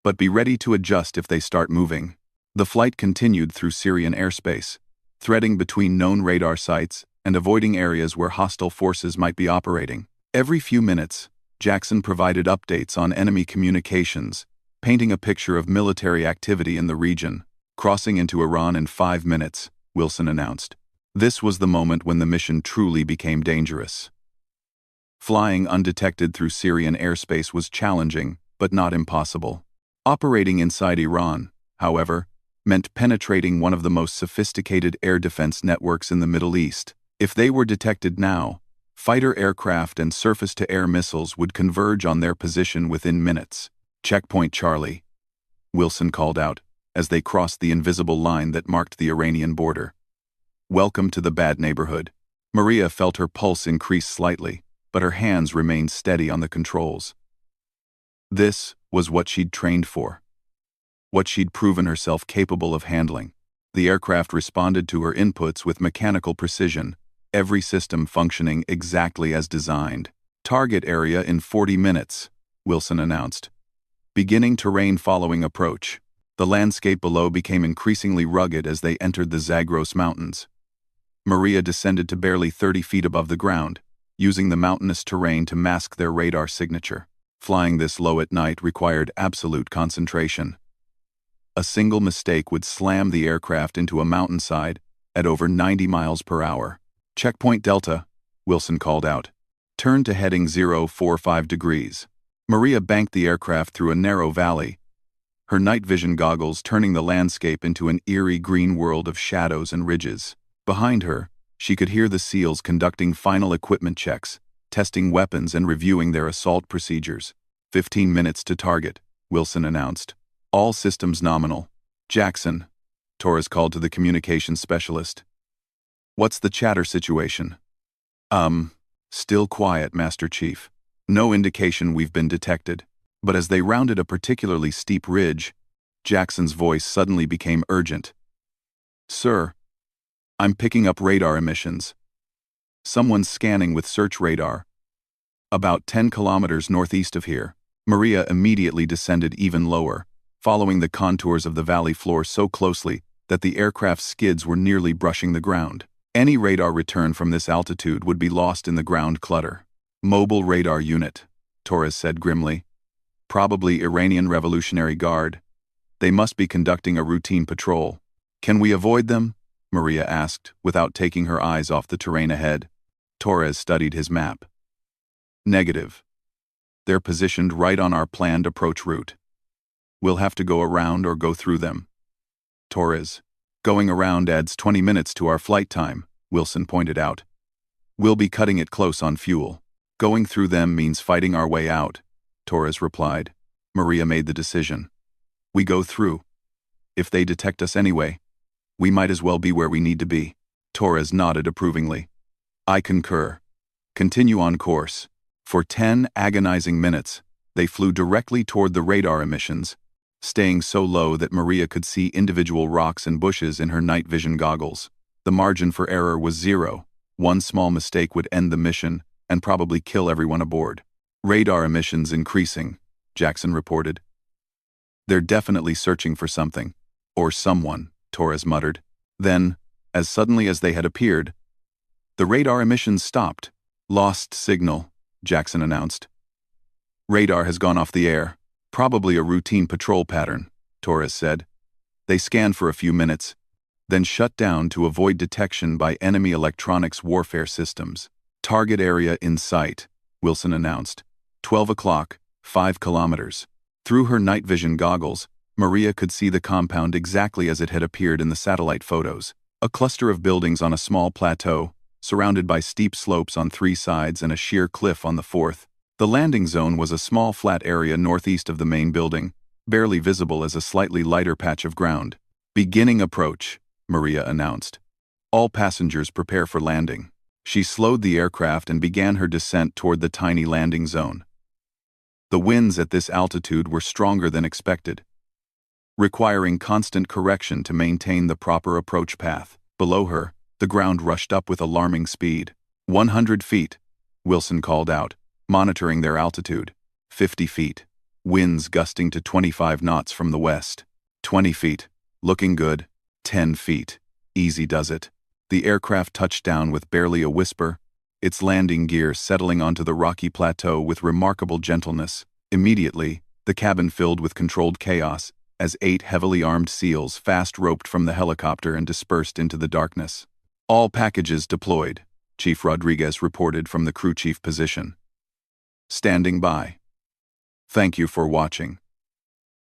S1: but be ready to adjust if they start moving." The flight continued through Syrian airspace, threading between known radar sites and avoiding areas where hostile forces might be operating. Every few minutes, Jackson provided updates on enemy communications, painting a picture of military activity in the region. "Crossing into Iran in 5 minutes," Wilson announced. This was the moment when the mission truly became dangerous. Flying undetected through Syrian airspace was challenging, but not impossible. Operating inside Iran, however, meant penetrating one of the most sophisticated air defense networks in the Middle East. If they were detected now, fighter aircraft and surface-to-air missiles would converge on their position within minutes. "Checkpoint Charlie," Wilson called out, as they crossed the invisible line that marked the Iranian border. "Welcome to the bad neighborhood." Maria felt her pulse increase slightly, but her hands remained steady on the controls. This was what she'd trained for, what she'd proven herself capable of handling. The aircraft responded to her inputs with mechanical precision, every system functioning exactly as designed. "Target area in 40 minutes, Wilson announced. Beginning terrain following approach. The landscape below became increasingly rugged as they entered the Zagros Mountains. Maria descended to barely 30 feet above the ground, using the mountainous terrain to mask their radar signature. Flying this low at night required absolute concentration. A single mistake would slam the aircraft into a mountainside at over 90 miles per hour. "Checkpoint Delta," Wilson called out. "Turn to heading 045 degrees." Maria banked the aircraft through a narrow valley, her night vision goggles turning the landscape into an eerie green world of shadows and ridges. Behind her, she could hear the SEALs conducting final equipment checks, testing weapons and reviewing their assault procedures. 15 minutes to target, Wilson announced. "All systems nominal." "Jackson," Torres called to the communications specialist. "What's the chatter situation?" Still quiet, Master Chief. No indication we've been detected." But as they rounded a particularly steep ridge, Jackson's voice suddenly became urgent. "Sir, I'm picking up radar emissions. Someone's scanning with search radar. About 10 kilometers northeast of here." Maria immediately descended even lower, following the contours of the valley floor so closely that the aircraft's skids were nearly brushing the ground. Any radar return from this altitude would be lost in the ground clutter. "Mobile radar unit," Torres said grimly. "Probably Iranian Revolutionary Guard. They must be conducting a routine patrol." "Can we avoid them?" Maria asked, without taking her eyes off the terrain ahead. Torres studied his map. Negative. They're positioned right on our planned approach route. We'll have to go around or go through them. Torres. Going around adds 20 minutes to our flight time, Wilson pointed out. We'll be cutting it close on fuel. Going through them means fighting our way out, Torres replied. Maria made the decision. We go through. If they detect us anyway, we might as well be where we need to be. Torres nodded approvingly. I concur. Continue on course. For 10 agonizing minutes, they flew directly toward the radar emissions, staying so low that Maria could see individual rocks and bushes in her night vision goggles. The margin for error was 0. One small mistake would end the mission and probably kill everyone aboard. Radar emissions increasing, Jackson reported. They're definitely searching for something. Or someone, Torres muttered. Then, as suddenly as they had appeared, the radar emissions stopped. Lost signal, Jackson announced. Radar has gone off the air. Probably a routine patrol pattern, Torres said. They scanned for a few minutes, then shut down to avoid detection by enemy electronics warfare systems. Target area in sight, Wilson announced. 12 o'clock, 5 kilometers. Through her night vision goggles, Maria could see the compound exactly as it had appeared in the satellite photos. A cluster of buildings on a small plateau, surrounded by steep slopes on 3 sides and a sheer cliff on the 4th. The landing zone was a small flat area northeast of the main building, barely visible as a slightly lighter patch of ground. Beginning approach, Maria announced. All passengers prepare for landing. She slowed the aircraft and began her descent toward the tiny landing zone. The winds at this altitude were stronger than expected, requiring constant correction to maintain the proper approach path. Below her, the ground rushed up with alarming speed. 100 feet, Wilson called out, monitoring their altitude. 50 feet. Winds gusting to 25 knots from the west. 20 feet. Looking good. 10 feet. Easy does it. The aircraft touched down with barely a whisper, its landing gear settling onto the rocky plateau with remarkable gentleness. Immediately, the cabin filled with controlled chaos, as 8 heavily armed SEALs fast-roped from the helicopter and dispersed into the darkness. All packages deployed, Chief Rodriguez reported from the crew chief position. Standing by. Thank you for watching.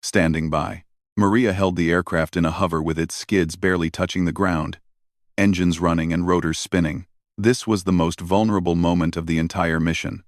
S1: Standing by. Maria held the aircraft in a hover with its skids barely touching the ground, engines running and rotors spinning. This was the most vulnerable moment of the entire mission.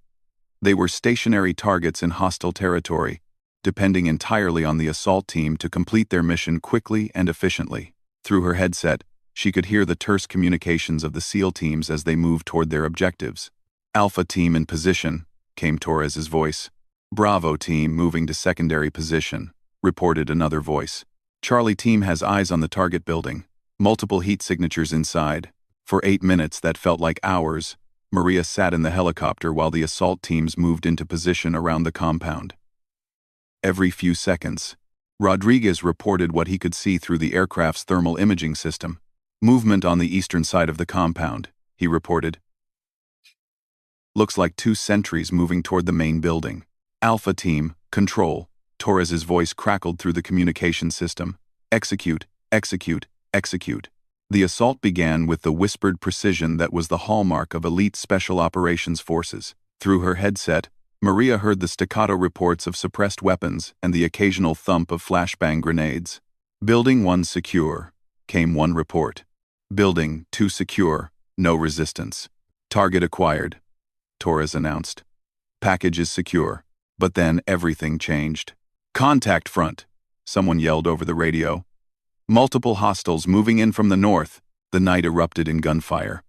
S1: They were stationary targets in hostile territory, depending entirely on the assault team to complete their mission quickly and efficiently. Through her headset, she could hear the terse communications of the SEAL teams as they moved toward their objectives. Alpha team in position, came Torres's voice. Bravo team moving to secondary position, reported another voice. Charlie team has eyes on the target building. Multiple heat signatures inside. For 8 minutes that felt like hours, Maria sat in the helicopter while the assault teams moved into position around the compound. Every few seconds, Rodriguez reported what he could see through the aircraft's thermal imaging system. Movement on the eastern side of the compound, he reported. Looks like 2 sentries moving toward the main building. Alpha team, control. Torres's voice crackled through the communication system. Execute, execute, execute. The assault began with the whispered precision that was the hallmark of elite special operations forces. Through her headset, Maria heard the staccato reports of suppressed weapons and the occasional thump of flashbang grenades. Building 1 secure, came one report. Building 2 secure, no resistance. Target acquired, Torres announced. Package is secure. But then everything changed. Contact front, someone yelled over the radio. Multiple hostiles moving in from the north. The night erupted in gunfire.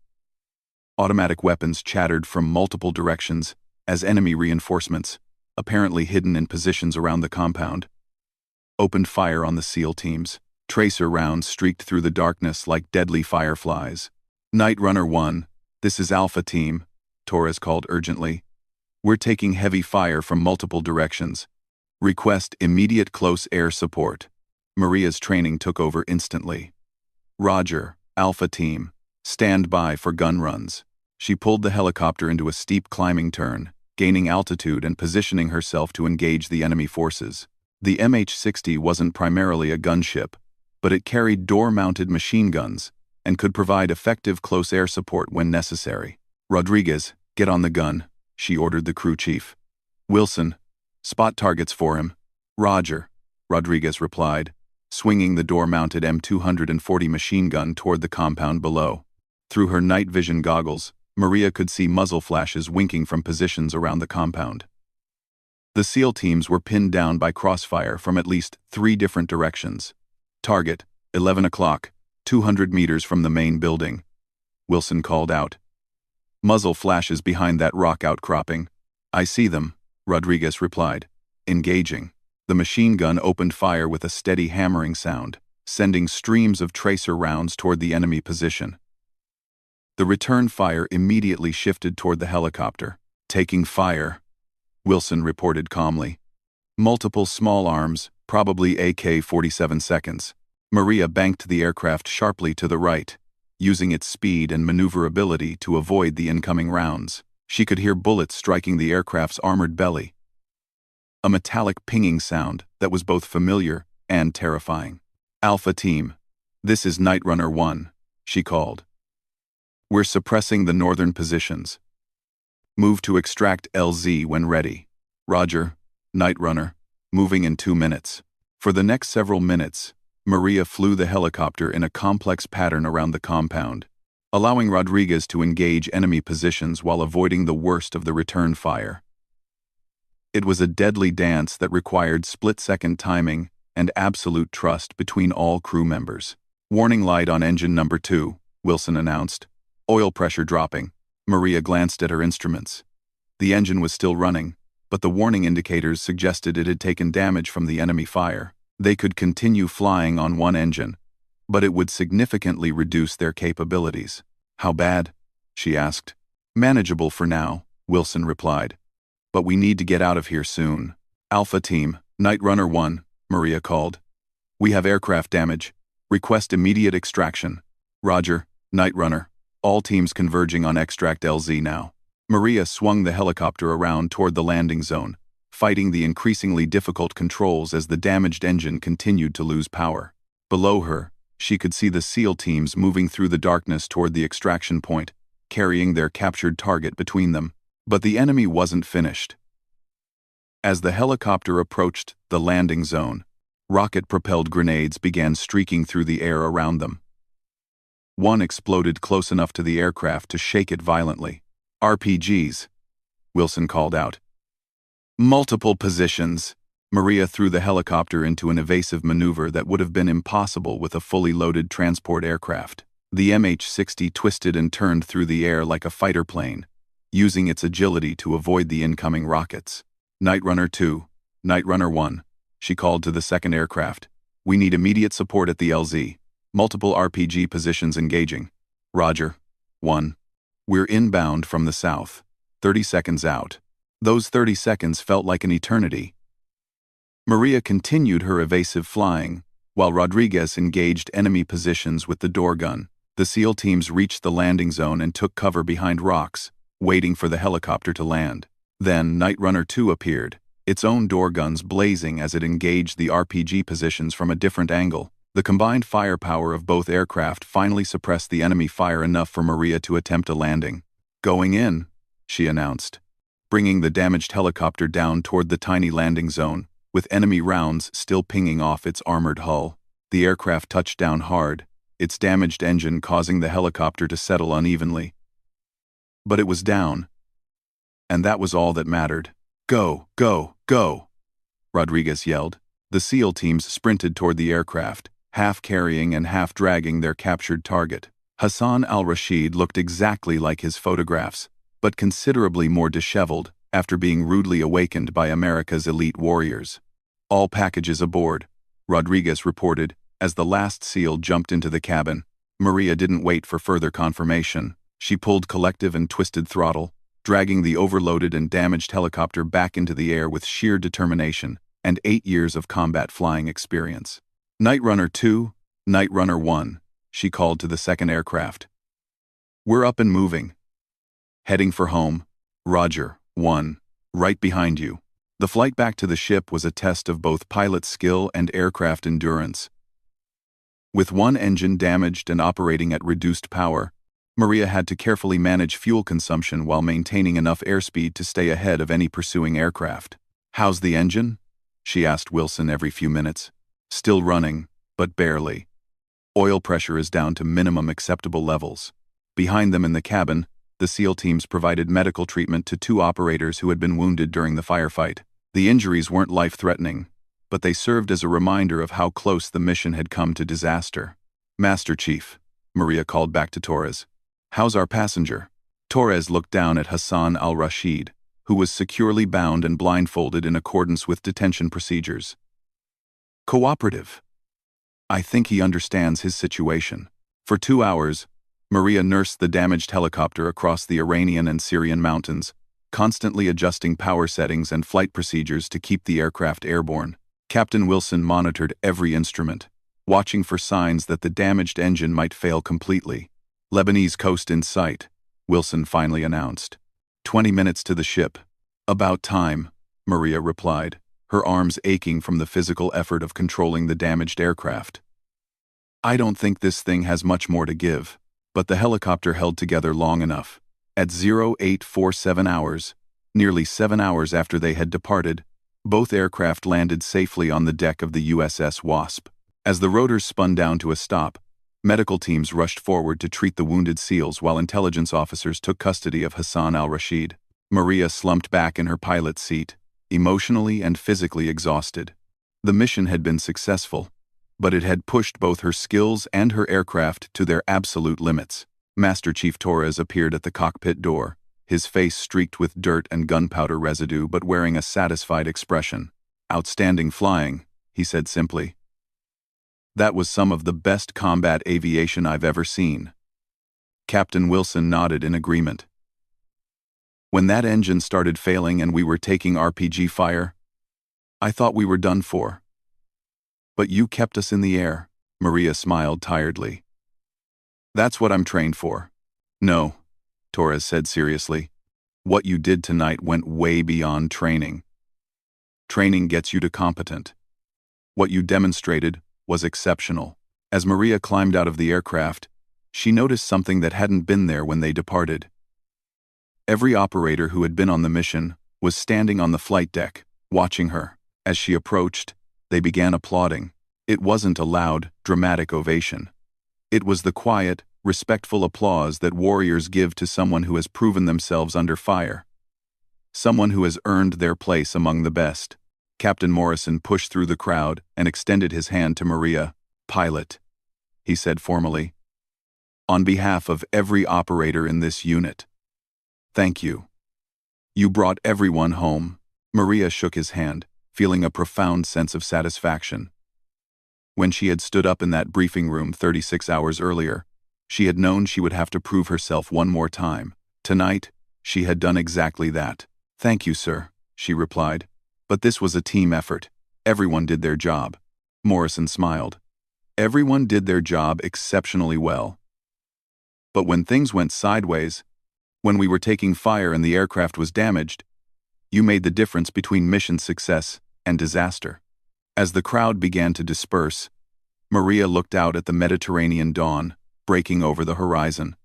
S1: Automatic weapons chattered from multiple directions as enemy reinforcements, apparently hidden in positions around the compound, opened fire on the SEAL teams. Tracer rounds streaked through the darkness like deadly fireflies. Night Runner 1, this is Alpha Team, Torres called urgently. We're taking heavy fire from multiple directions. Request immediate close air support. Maria's training took over instantly. Roger, Alpha Team. Stand by for gun runs. She pulled the helicopter into a steep climbing turn, gaining altitude and positioning herself to engage the enemy forces. The MH-60 wasn't primarily a gunship, but it carried door-mounted machine guns and could provide effective close air support when necessary. Rodriguez, get on the gun, she ordered the crew chief. Wilson, spot targets for him. Roger, Rodriguez replied, swinging the door-mounted M240 machine gun toward the compound below. Through her night vision goggles, Maria could see muzzle flashes winking from positions around the compound. The SEAL teams were pinned down by crossfire from at least 3 different directions. Target, 11 o'clock, 200 meters from the main building, Wilson called out. Muzzle flashes behind that rock outcropping. I see them, Rodriguez replied. Engaging. The machine gun opened fire with a steady hammering sound, sending streams of tracer rounds toward the enemy position. The return fire immediately shifted toward the helicopter. Taking fire, Wilson reported calmly. Multiple small arms, probably AK-47 seconds. Maria banked the aircraft sharply to the right, using its speed and maneuverability to avoid the incoming rounds. She could hear bullets striking the aircraft's armored belly. A metallic pinging sound that was both familiar and terrifying. Alpha Team, this is Night Runner 1, she called. We're suppressing the northern positions. Move to extract LZ when ready. Roger, Night Runner, moving in 2 minutes. For the next several minutes, Maria flew the helicopter in a complex pattern around the compound, allowing Rodriguez to engage enemy positions while avoiding the worst of the return fire. It was a deadly dance that required split-second timing and absolute trust between all crew members. Warning light on engine number 2, Wilson announced. Oil pressure dropping. Maria glanced at her instruments. The engine was still running, but the warning indicators suggested it had taken damage from the enemy fire. They could continue flying on one engine, but it would significantly reduce their capabilities. How bad? She asked. Manageable for now, Wilson replied. But we need to get out of here soon. Alpha Team, Night Runner 1, Maria called. We have aircraft damage. Request immediate extraction. Roger, Night Runner. All teams converging on extract LZ now. Maria swung the helicopter around toward the landing zone, fighting the increasingly difficult controls as the damaged engine continued to lose power. Below her, she could see the SEAL teams moving through the darkness toward the extraction point, carrying their captured target between them. But the enemy wasn't finished. As the helicopter approached the landing zone, rocket-propelled grenades began streaking through the air around them. One exploded close enough to the aircraft to shake it violently. RPGs, Wilson called out. Multiple positions. Maria threw the helicopter into an evasive maneuver that would have been impossible with a fully loaded transport aircraft. The MH-60 twisted and turned through the air like a fighter plane, using its agility to avoid the incoming rockets. Night Runner 2, Night Runner 1, she called to the second aircraft. We need immediate support at the LZ. Multiple RPG positions engaging. Roger. 1. We're inbound from the south. 30 seconds out. Those 30 seconds felt like an eternity. Maria continued her evasive flying, while Rodriguez engaged enemy positions with the door gun. The SEAL teams reached the landing zone and took cover behind rocks, waiting for the helicopter to land. Then Night Runner 2 appeared, its own door guns blazing as it engaged the RPG positions from a different angle. The combined firepower of both aircraft finally suppressed the enemy fire enough for Maria to attempt a landing. Going in, she announced, bringing the damaged helicopter down toward the tiny landing zone, with enemy rounds still pinging off its armored hull. The aircraft touched down hard, its damaged engine causing the helicopter to settle unevenly. But it was down, and that was all that mattered. Go, go, go, Rodriguez yelled. The SEAL teams sprinted toward the aircraft, half carrying and half dragging their captured target. Hassan al-Rashid looked exactly like his photographs, but considerably more disheveled after being rudely awakened by America's elite warriors. All packages aboard, Rodriguez reported as the last SEAL jumped into the cabin. Maria didn't wait for further confirmation. She pulled collective and twisted throttle, dragging the overloaded and damaged helicopter back into the air with sheer determination and 8 years of combat flying experience. Night Runner 2, Night Runner 1, she called to the second aircraft. We're up and moving. Heading for home. Roger, 1, right behind you. The flight back to the ship was a test of both pilot skill and aircraft endurance. With one engine damaged and operating at reduced power, Maria had to carefully manage fuel consumption while maintaining enough airspeed to stay ahead of any pursuing aircraft. "How's the engine?" she asked Wilson every few minutes. "Still running, but barely. Oil pressure is down to minimum acceptable levels." Behind them in the cabin, the SEAL teams provided medical treatment to 2 operators who had been wounded during the firefight. The injuries weren't life-threatening, but they served as a reminder of how close the mission had come to disaster. "Master Chief," Maria called back to Torres. "How's our passenger?" Torres looked down at Hassan al-Rashid, who was securely bound and blindfolded in accordance with detention procedures. "Cooperative. I think he understands his situation." For 2 hours, Maria nursed the damaged helicopter across the Iranian and Syrian mountains, constantly adjusting power settings and flight procedures to keep the aircraft airborne. Captain Wilson monitored every instrument, watching for signs that the damaged engine might fail completely. "Lebanese coast in sight," Wilson finally announced. 20 minutes to the ship." "About time," Maria replied, her arms aching from the physical effort of controlling the damaged aircraft. "I don't think this thing has much more to give." But the helicopter held together long enough. At 0847 hours, nearly 7 hours after they had departed, both aircraft landed safely on the deck of the USS Wasp. As the rotors spun down to a stop, medical teams rushed forward to treat the wounded SEALs while intelligence officers took custody of Hassan al-Rashid. Maria slumped back in her pilot's seat, emotionally and physically exhausted. The mission had been successful, but it had pushed both her skills and her aircraft to their absolute limits. Master Chief Torres appeared at the cockpit door, his face streaked with dirt and gunpowder residue but wearing a satisfied expression. "Outstanding flying," he said simply. "That was some of the best combat aviation I've ever seen." Captain Wilson nodded in agreement. "When that engine started failing and we were taking RPG fire, I thought we were done for. But you kept us in the air," Maria smiled tiredly. "That's what I'm trained for." "No," Torres said seriously. "What you did tonight went way beyond training. Training gets you to competent. What you demonstrated was exceptional." As Maria climbed out of the aircraft, she noticed something that hadn't been there when they departed. Every operator who had been on the mission was standing on the flight deck, watching her. As she approached, they began applauding. It wasn't a loud, dramatic ovation. It was the quiet, respectful applause that warriors give to someone who has proven themselves under fire. Someone who has earned their place among the best. Captain Morrison pushed through the crowd and extended his hand to Maria. "Pilot," he said formally. "On behalf of every operator in this unit, thank you. You brought everyone home." Maria shook his hand, feeling a profound sense of satisfaction. When she had stood up in that briefing room 36 hours earlier, she had known she would have to prove herself one more time. Tonight, she had done exactly that. "Thank you, sir," she replied. "But this was a team effort. Everyone did their job." Morrison smiled. "Everyone did their job exceptionally well. But when things went sideways, when we were taking fire and the aircraft was damaged, you made the difference between mission success and disaster." As the crowd began to disperse, Maria looked out at the Mediterranean dawn, breaking over the horizon.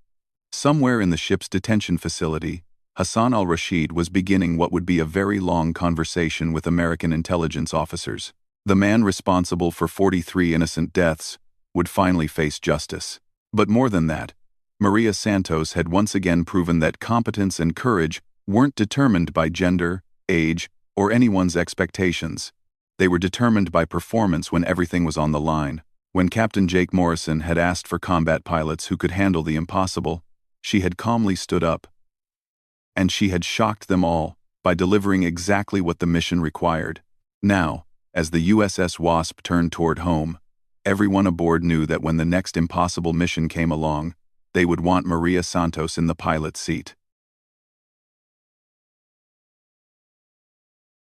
S1: Somewhere in the ship's detention facility, Hassan al-Rashid was beginning what would be a very long conversation with American intelligence officers. The man responsible for 43 innocent deaths would finally face justice. But more than that, Maria Santos had once again proven that competence and courage weren't determined by gender, age, or anyone's expectations. They were determined by performance when everything was on the line. When Captain Jake Morrison had asked for combat pilots who could handle the impossible, she had calmly stood up. And she had shocked them all by delivering exactly what the mission required. Now, as the USS Wasp turned toward home, everyone aboard knew that when the next impossible mission came along, they would want Maria Santos in the pilot's seat.